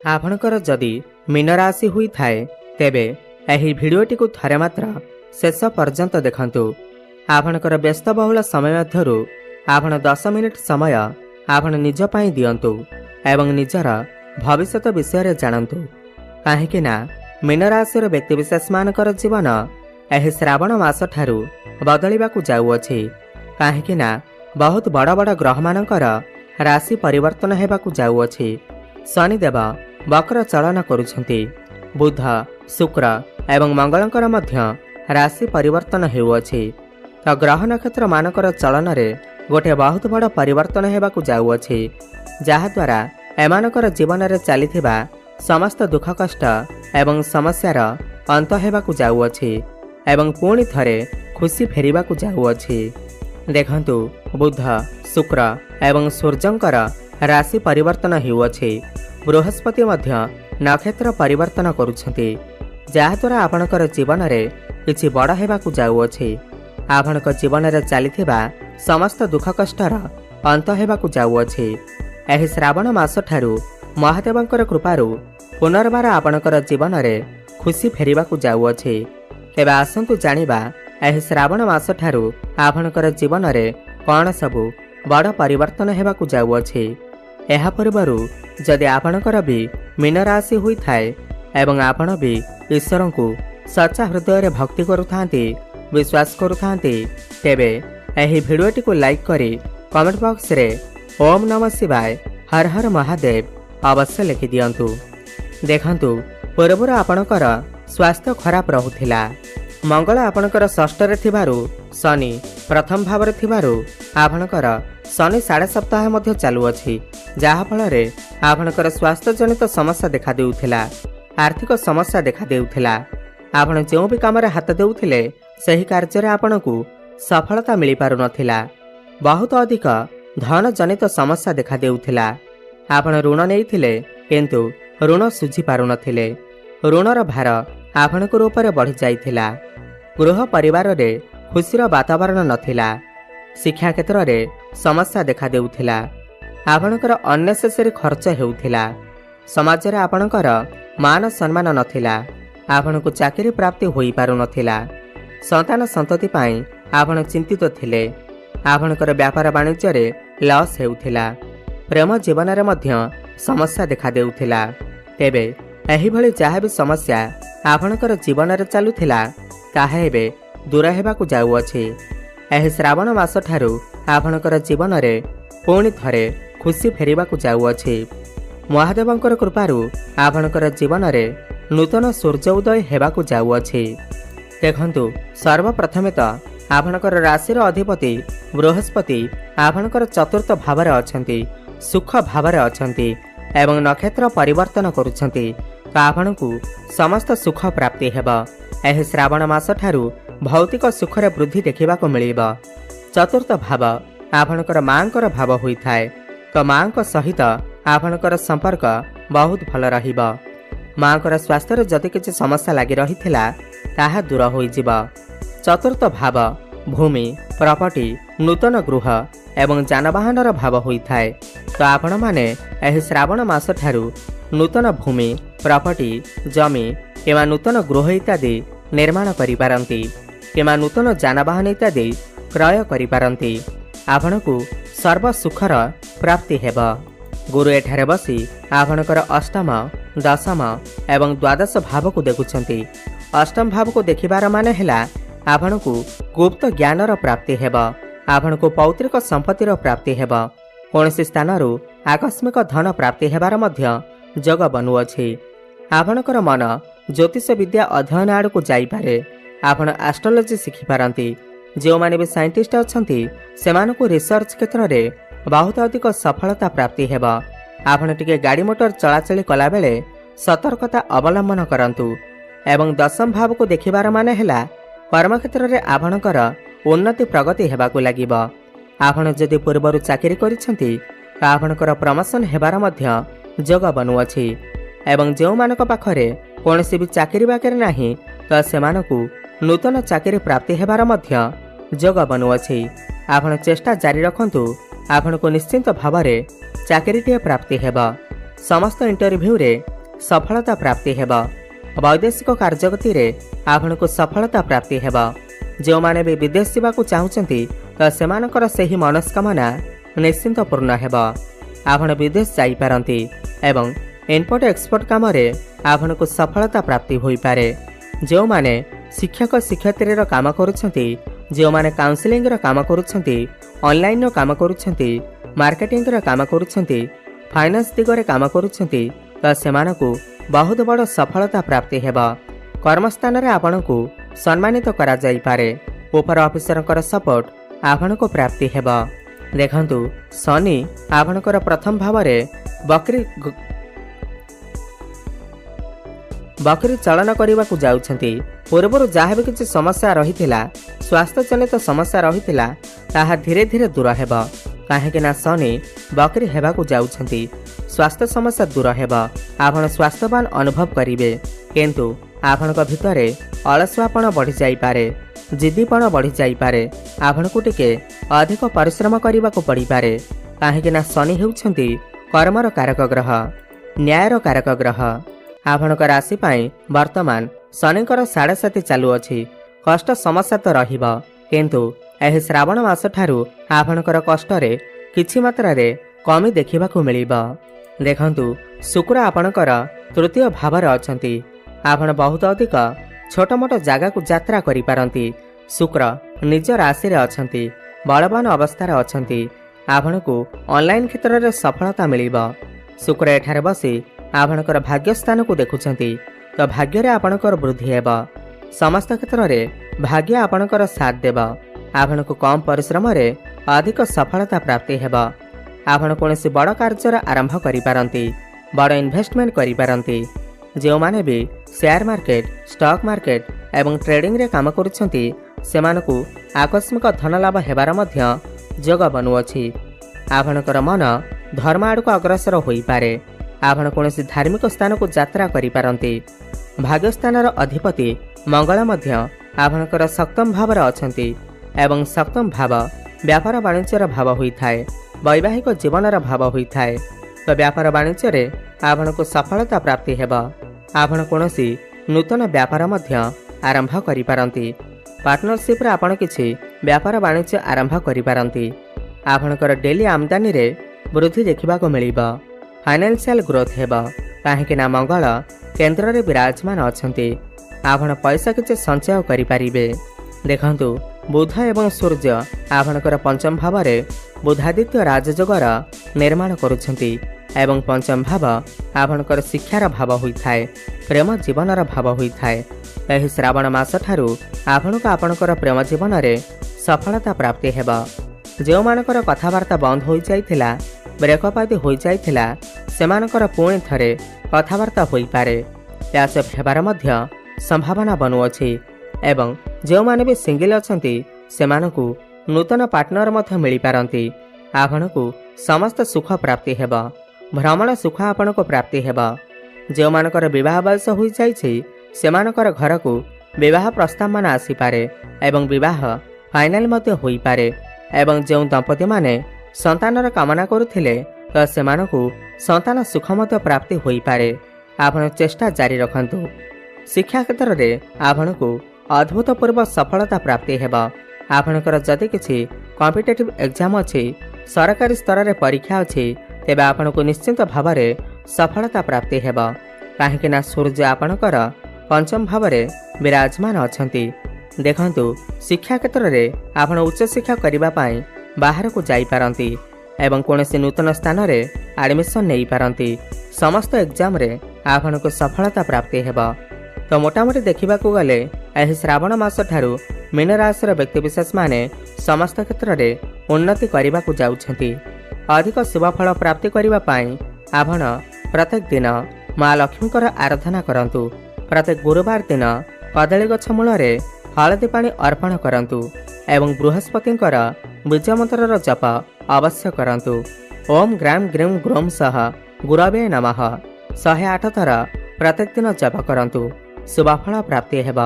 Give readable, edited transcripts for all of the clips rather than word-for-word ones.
आपणकर जदि मीन राशि हुई थाए तेबे एही भिडियोटी को थरे मात्र शेष पर्यंत देखंतु। आपणकर व्यस्तबहुल समय मध्यरु आपण 10 मिनिट समय आपण निज पई दियंतु एवं निजर भविष्यत विषय जानतु। काहेकि ना मीन राशि व्यक्तिविशेष मानकर जीवन एही श्रावण मास ठारू बदलिबाकू जाउअछि। काहेकि ना बहुत बड़ बड़ ग्रह मानकर राशि परिवर्तन हेबाकू जाउअछि। शनिदेव वक्र चलन करुछंती। बुध शुक्र एवं मंगलकर मध्य राशि परिवर्तन हेउअछि। तो ग्रह नक्षत्र मानकर चलन रे गोटे बहुत बड़ परिवर्तन हेबाकू जाउअछि, जहा द्वारा एमानकर जीवन रे चलीथिबा समस्त दुख कष्ट एवं समस्यार अंत हेबाकू जाउअछि एवं पुणी थरे खुशी फेरिबाकू जाउअछि। देखंतु बुध शुक्र एवं सूर्यंकर राशि परिवर्तन हेउअछि। बृहस्पति मध्य नक्षत्र परिवर्तन करुछंती, जहा द्वारा आपणकर जीवन रे किछि बड़ हेबाकू जाउअछि। आपणक जीवन रे चलीथिबा समस्त दुख कष्टर अंत हेबाकू जाउअछि। एही श्रावण मास ठारू महादेवंकर कृपारू पुनर्बार आपणकर जीवन रे खुशी फेरिबाकू जाउअछि। तेबे आसंतु जानिबा एही श्रावण मास ठारू आपणकर जीवन रे कौन सबु बड़ परिवर्तन हेबाकू जाउअछि। एहा पूर्वरु जदि आपणकर भी मीन राशि हुई थाए एवं आपण भी ईश्वर को सच्चा हृदय भक्ति करुथांती विश्वास करुथांती तेबे एही भिडियोटी को लाइक करी कमेंट बॉक्स रे ओम नमः शिवाय हर हर महादेव अवश्य लिखि दियंतु। देखंतु पूर्वर आपणकर स्वास्थ्य खराब रहुथिला। मंगल आपणकर षष्ठ रे थिबारु शनि प्रथम भाव रे थिबारु आपणकर शनि 7.5 सप्ताह मध्य चालू अछि, जहा फल रे आपणकर स्वास्थ्य जनित समस्या देखा देउथिला। आर्थिक समस्या देखा देउथिला। आपण जो भी काम रे हाथ देउथिले सही कार्य रे आपणकू सफलता मिली पारु नथिला। बहुत अधिक धन जनित समस्या देखा देउथिला। आपण ऋण नेइथिले किंतु ऋण सुझी पारु नथिले। ऋणर भार आपणकर ऊपर बढ़ी जाइथिला। गृह परिवार रे खुशीर वातावरण नथिला। शिक्षा क्षेत्र रे समस्या देखा देउथिला। आपणकर अननेसेसरी खर्च हेउथिला। समाज रे आपणकर मान सम्मान नथिला। आपणकू चाकरी प्राप्ति होई पारु नथिला। संतान संतति पाई आपण चिंतित थिले। आपणकर व्यापार वाणिज्य रे लॉस हेउथिला। प्रेम जीवन रे मध्य समस्या देखा देउथिला। तेबे एही भली जहा भी समस्या आपणकर जीवन रे चालुथिला ताहा एबे दूर हेबाकू जाउअछि। एही श्रावण मास ठारू आपणकर जीवन रे पुणी थरे खुशी फेरिबाकू जाउअछि। महादेवंकर कृपारू आपणकर जीवन रे नूतन सूर्य उदय हेबाकू जाउअछि। देखंतु सर्वप्रथमे तो आपणकर राशि अधिपति बृहस्पति आपणकर चतुर्थ भाव रे अछंती, सुख भाव रे अछंती एवं नक्षत्र परिवर्तन करुछंती। तो आपणकू समस्त सुख प्राप्ति हेबा। एही श्रावण मास ठारू भौतिक सुख रे वृद्धि देखिबाकू मिलिबा। चतुर्थ भाव आपणकर मांकर भाव होई थाए, तो मांक सहित आपणकर संपर्क बहुत भल रहिबा। मांकर स्वास्थ्य रे जदि किछि समस्या लागि रहिथिला ताहा दूर होई जिबा। चतुर्थ भाव भूमि प्रॉपर्टी नूतन गृह एवं जानवाहनर भाव होई थाए। तो आपण माने एही श्रावण मास ठारू नूतन भूमि प्रॉपर्टी जमी किंवा नूतन गृह इत्यादि निर्माण करि पारंती किंवा नूतन जानवाहन इत्यादि क्रय करि पारंती। आपणकू सर्व सुखर प्राप्ति हेबा। गुरु एठारे बसी आपणकर अष्टम दशम एवं द्वादश भाव को देखुछंती। अष्टम भाव को देखिबार माने हेला आपणकू गुप्त ज्ञानर प्राप्ति हेबा। आपणकू पौत्रिक संपत्तिर प्राप्ति हेबा। कोनसी स्थानरू आकस्मिक धन प्राप्ति हेबार मध्य जग बनुअछि। आपणकर मन ज्योतिष विद्या अध्ययन आड़कू जाई पारे। आपण एस्ट्रोलॉजी शिखि पारंती। जो माने भी साइंटिस्ट अछंती सेमानकू रिसर्च क्षेत्र रे बहुत अधिक सफलता प्राप्ति हेबा। आपण टिके गाड़ी मोटर चलाचली कला बेले सतर्कता अवलंबन करंतु एवं दशम भाव को देखिबार माने हेला कर्म क्षेत्र रे आपणकर उन्नति प्रगति हेबाकू लागिबा। आपण जदि पूर्वरु चाकरी करिसंती आपणकर प्रमोशन हेबार मध्य जग बनुअछि एवं जो मानक पाखरे कोनसी भी चाकरी बाकरी नाही तो सेमानकू नूतन चाकरी प्राप्ति हेबार मध्य जग बनुअछि। आपण चेष्टा जारी रखंतु। आपनको निश्चिंत भाव चाकरी प्राप्ति हेबा। समस्त इंटरव्यू रे सफलता प्राप्ति हेब। वैदेशिक कार्यगति रे आपनको सफलता प्राप्ति हेब। जो माने भी विदेश जावाक चाहूचंती तो सेमानकर सही मनस्कामना निश्चिंत पूर्ण हेब। आपण विदेश जाई पारंती एवं इम्पोर्ट एक्सपोर्ट काम रे आपनको सफलता प्राप्ति होई पारे। जो माने शिक्षक शिक्षयित्री रो काम करूछंती, जो माने काउंसलिंग रो काम करूछंती, ऑनलाइन रो काम करूछंती, मार्केटिंग रो काम करूछंती, फाइनेंस दिगरे काम करूछंती तो सेमानकु बहुत बड़ सफलता प्राप्ति हेब। कर्मस्थान रे आपनको सम्मानित करा जाई पारे। ऊपर ऑफिसरकर सपोर्ट आपनको प्राप्ति हेब। देखंतु शनि आपनकर प्रथम भाव रे बकरी चलन करने को जाउछंती। पूर्वर जहाँ भी किसी समस्या रही स्वास्थ्य जनित समस्या रही ताहा धीरे धीरे दूर हेब। कहीं शनि बकरी हेबाकु जाउछंती। स्वास्थ्य समस्या दूर हेब। आपण स्वास्थ्यवान अनुभव करिवे, किंतु आपण भितरे अलसुआपण बढ़ी जाई पारे, जिद्दीपण बढ़ी जाई पारे। आपनको टिके अधिक परिश्रम करने को पड़ी पारे। कहीं शनि हेउछंती कर्मर कारक ग्रह, न्यायर कारक ग्रह। आपणक राशि पाई वर्तमान शनिकर 7.5 चालू अछि। कष्ट समस्या तो रहिब, किंतु एही श्रावण मास ठारू आपणकर कष्ट रे किछि मात्रा रे कमी देखिबाकू मिलिब। देखंतु शुक्र आपणकर तृतीय भाव रे अछंती। आपण बहुत अधिक छोट मोट जगह को यात्रा करि पारंती। शुक्र निज राशि रे अछंती, बलवान अवस्था रे अछंती। आपणकू ऑनलाइन क्षेत्र रे सफलता मिलिब। शुक्र एठारे बसी आपणकर भाग्य स्थान को देखुछंती तो भाग्य रे आपणकर वृद्धि हेब। समस्त क्षेत्र रे भाग्य आपणकर साथ देब। आपणको कम परिश्रम रे अधिक सफलता प्राप्ति हेब। आपण कोनोसी बड़ कार्य आरंभ करि पारंती, बड़ इन्वेस्टमेंट करि पारंती। जो माने भी शेयर मार्केट, स्टॉक मार्केट एवं ट्रेडिंग रे काम करुछंती सेमानकू आकस्मिक धन लाभ हेबार मध्य जोग बनुअछि। आपणकर मन धर्म आड़ को अग्रसर होई पारे। आपण कोनोसी धार्मिक स्थान को यात्रा करि पारंती। भाग्य स्थानर अधिपति मंगल मध्य आपणकर सप्तम भाव रे अछंती एवं सप्तम भाव व्यापार वाणिज्यर भाव होइथाय, वैवाहिक जीवनर भाव होइथाय। तो व्यापार वाणिज्य रे आपणको सफलता प्राप्ति हेब। आपण कोनोसी नूतन व्यापार मध्य आरंभ करि पारंती। पार्टनरशिप रे आपण किछि व्यापार वाणिज्य आरंभ करि पारंती। आपणकर डेली आमदानी रे वृद्धि देखिबाको मिलिब। फाइनेंशियल ग्रोथ हेब। काहेकि ना मंगल केंद्र रे विराजमान अछंती। आपण पैसा किछि संचय करि पारिबे। देखंतु बुध एवं सूर्य आपणकर पंचम भाव रे बुधादित्य राजयोगर निर्माण करुछंती एवं पंचम भाव आपणकर शिक्षार भाव होइथाय, प्रेम जीवनर भाव होइथाय। एही श्रावण मास ठारू आपणको आपणकर प्रेम जीवन रे सफलता प्राप्ति हेब। जो मानकर कथावार्ता बंद होई जाइथिला, ब्रेकअप आदि होई जाइथिला, सेमानकर पुणी थरे कथावार्ता होई पारे। प्यासअप हेबार मध्य संभावना बनुअछि एवं जो माने भी सिंगल अछंती सेमानकू नूतन पार्टनर मध्य मिली पारंती। आपणकू समस्त सुख प्राप्ति हेब। भ्रमण सुख आपणको प्राप्ति हेब। जो मानकर विवाह बयस होई जाइछि सेमानकर घर को विवाह प्रस्ताव मान आसी पारे एवं विवाह फाइनल मध्य होई पारे। एवं जो दंपति माने संतानर कामना करुथिले तो सेमानकू संतान सुख मध्य प्राप्ति होई पारे। आपण चेष्टा जारी रखंतु। शिक्षा क्षेत्र रे आपणकू अद्भुतपूर्व सफलता प्राप्ति हेब। आपणकर जदि किछि कॉम्पिटिटिव एग्जाम अछि, सरकारी स्तर रे परीक्षा अछि, तेबे आपणकू निश्चित भाव रे सफलता प्राप्ति हेब। काहेकि ना सूर्य आपणकर पंचम भाव रे विराजमान अछंती। देखंतु शिक्षा क्षेत्र रे आपण उच्च शिक्षा करिबा पई बाहर को जाई पारंती एवं कोनोसी नूतन स्थान रे एडमिशन नेई पारंती। समस्त एग्जाम रे आपणको सफलता प्राप्ति हेब। तो मोटामोटी देखिबाकू गले एही श्रावण मास ठारू मीन राशि व्यक्ति विशेष माने समस्त क्षेत्र रे उन्नति करिबाकू जाउछंती। अधिक शुभ फल प्राप्ति करिबा पई आपण प्रत्येक दिन मां लक्ष्मीकर आराधना करंतु। प्रत्येक गुरुवार दिन कदली गछ मूल रे हलदी पानी अर्पण करंतु एवं बृहस्पतिंकर बीज मंत्रर जप अवश्य करंतु। ओम ग्राम ग्रीम ग्रोम सह गुरवे नमः 108 थर प्रत्येक दिन जप करंतु। शुभफल प्राप्ति हेब।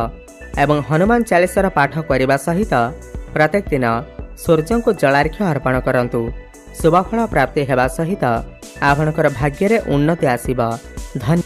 एवं हनुमान चालीसार पाठ करने सहित प्रत्येक दिन सूर्य को जलार्घ्य अर्पण करंतु। शुभफल प्राप्ति हेबा सहित आपणकर भाग्य उन्नति आसिब। धन्यवाद।